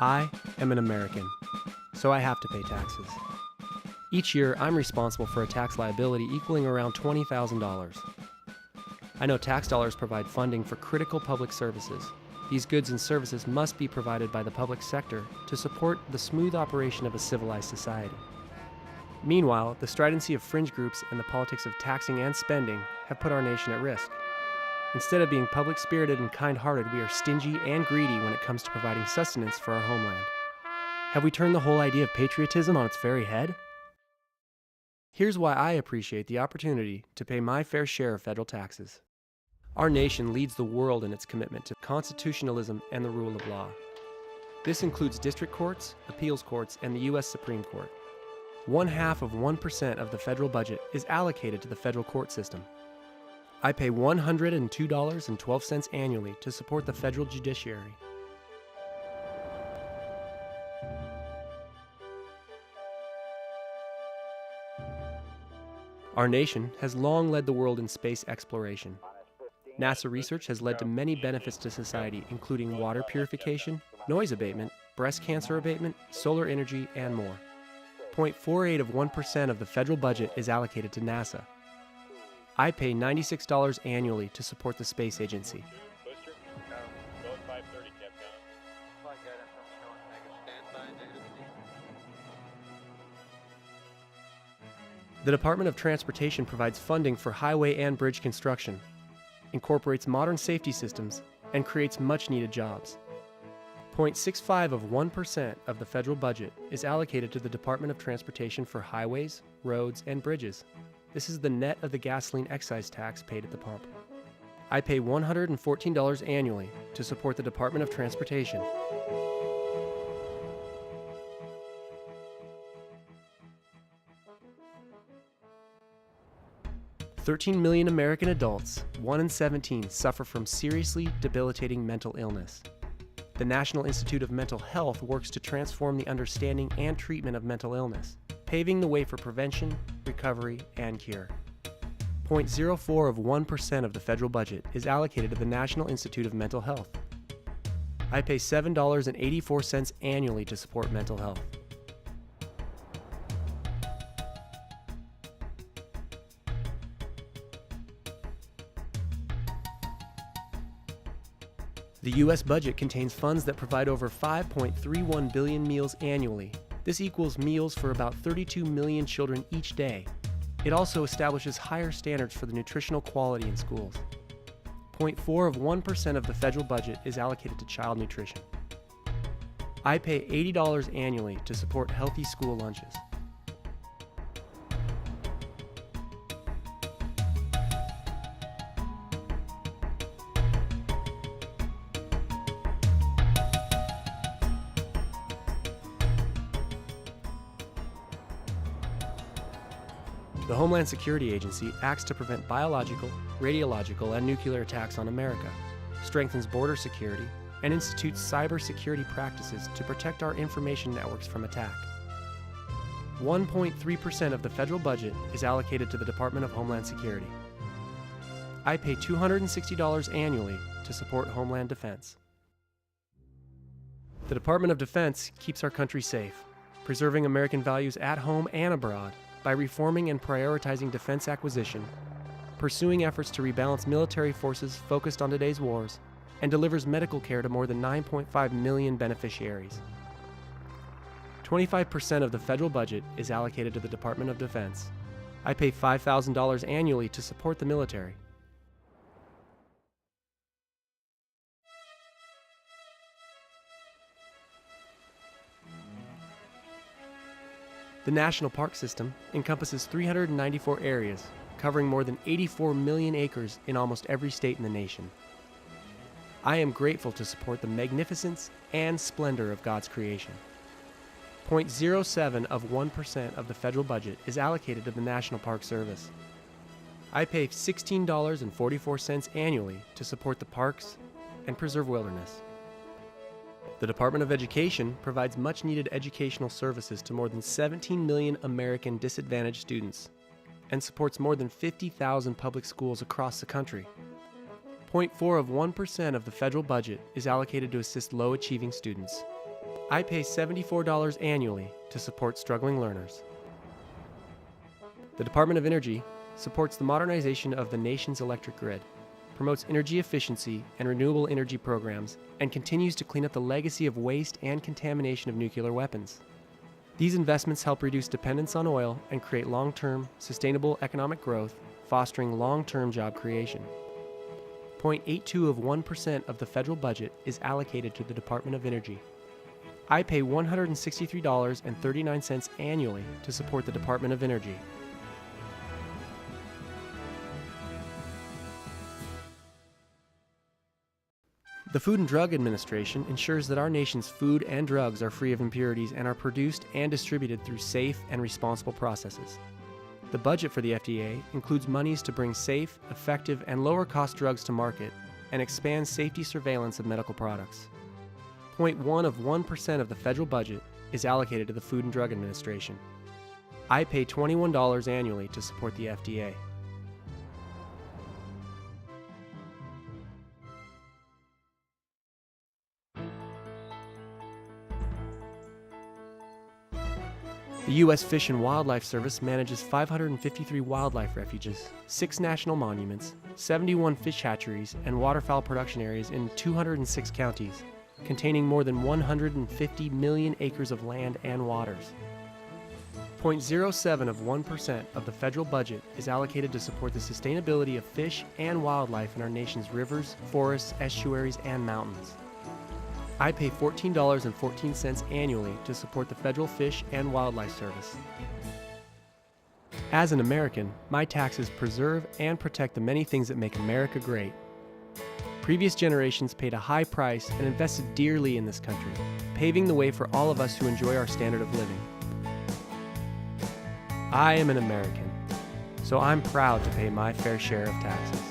I am an American, so I have to pay taxes. Each year, I'm responsible for a tax liability equaling around $20,000. I know tax dollars provide funding for critical public services. These goods and services must be provided by the public sector to support the smooth operation of a civilized society. Meanwhile, the stridency of fringe groups and the politics of taxing and spending have put our nation at risk. Instead of being public-spirited and kind-hearted, we are stingy and greedy when it comes to providing sustenance for our homeland. Have we turned the whole idea of patriotism on its very head? Here's why I appreciate the opportunity to pay my fair share of federal taxes. Our nation leads the world in its commitment to constitutionalism and the rule of law. This includes district courts, appeals courts, and the U.S. Supreme Court. 0.5% of the federal budget is allocated to the federal court system. I pay $102.12 annually to support the federal judiciary. Our nation has long led the world in space exploration. NASA research has led to many benefits to society, including water purification, noise abatement, breast cancer abatement, solar energy, and more. 0.48% of the federal budget is allocated to NASA. I pay $96 annually to support the space agency. The Department of Transportation provides funding for highway and bridge construction, incorporates modern safety systems, and creates much-needed jobs. 0.65% of the federal budget is allocated to the Department of Transportation for highways, roads, and bridges. This is the net of the gasoline excise tax paid at the pump. I pay $114 annually to support the Department of Transportation. $13 million American adults, 1 in 17, suffer from seriously debilitating mental illness. The National Institute of Mental Health works to transform the understanding and treatment of mental illness, paving the way for prevention, recovery, and cure. 0.04% of the federal budget is allocated to the National Institute of Mental Health. I pay $7.84 annually to support mental health. The U.S. budget contains funds that provide over 5.31 billion meals annually. This equals meals for about 32 million children each day. It also establishes higher standards for the nutritional quality in schools. 0.4% of the federal budget is allocated to child nutrition. I pay $80 annually to support healthy school lunches. The Homeland Security Agency acts to prevent biological, radiological, and nuclear attacks on America, strengthens border security, and institutes cybersecurity practices to protect our information networks from attack. 1.3% of the federal budget is allocated to the Department of Homeland Security. I pay $260 annually to support Homeland Defense. The Department of Defense keeps our country safe, preserving American values at home and abroad, by reforming and prioritizing defense acquisition, pursuing efforts to rebalance military forces focused on today's wars, and delivers medical care to more than 9.5 million beneficiaries. 25% of the federal budget is allocated to the Department of Defense. I pay $5,000 annually to support the military. The National Park System encompasses 394 areas, covering more than 84 million acres in almost every state in the nation. I am grateful to support the magnificence and splendor of God's creation. 0.07% of the federal budget is allocated to the National Park Service. I pay $16.44 annually to support the parks and preserve wilderness. The Department of Education provides much-needed educational services to more than 17 million American disadvantaged students and supports more than 50,000 public schools across the country. 0.4% of the federal budget is allocated to assist low-achieving students. I pay $74 annually to support struggling learners. The Department of Energy supports the modernization of the nation's electric grid, promotes energy efficiency and renewable energy programs, and continues to clean up the legacy of waste and contamination of nuclear weapons. These investments help reduce dependence on oil and create long-term, sustainable economic growth, fostering long-term job creation. 0.82% of the federal budget is allocated to the Department of Energy. I pay $163.39 annually to support the Department of Energy. The Food and Drug Administration ensures that our nation's food and drugs are free of impurities and are produced and distributed through safe and responsible processes. The budget for the FDA includes monies to bring safe, effective, and lower-cost drugs to market and expand safety surveillance of medical products. 0.1% of the federal budget is allocated to the Food and Drug Administration. I pay $21 annually to support the FDA. The U.S. Fish and Wildlife Service manages 553 wildlife refuges, 6 national monuments, 71 fish hatcheries, and waterfowl production areas in 206 counties, containing more than 150 million acres of land and waters. 0.07% of the federal budget is allocated to support the sustainability of fish and wildlife in our nation's rivers, forests, estuaries, and mountains. I pay $14.14 annually to support the Federal Fish and Wildlife Service. As an American, my taxes preserve and protect the many things that make America great. Previous generations paid a high price and invested dearly in this country, paving the way for all of us who enjoy our standard of living. I am an American, so I'm proud to pay my fair share of taxes.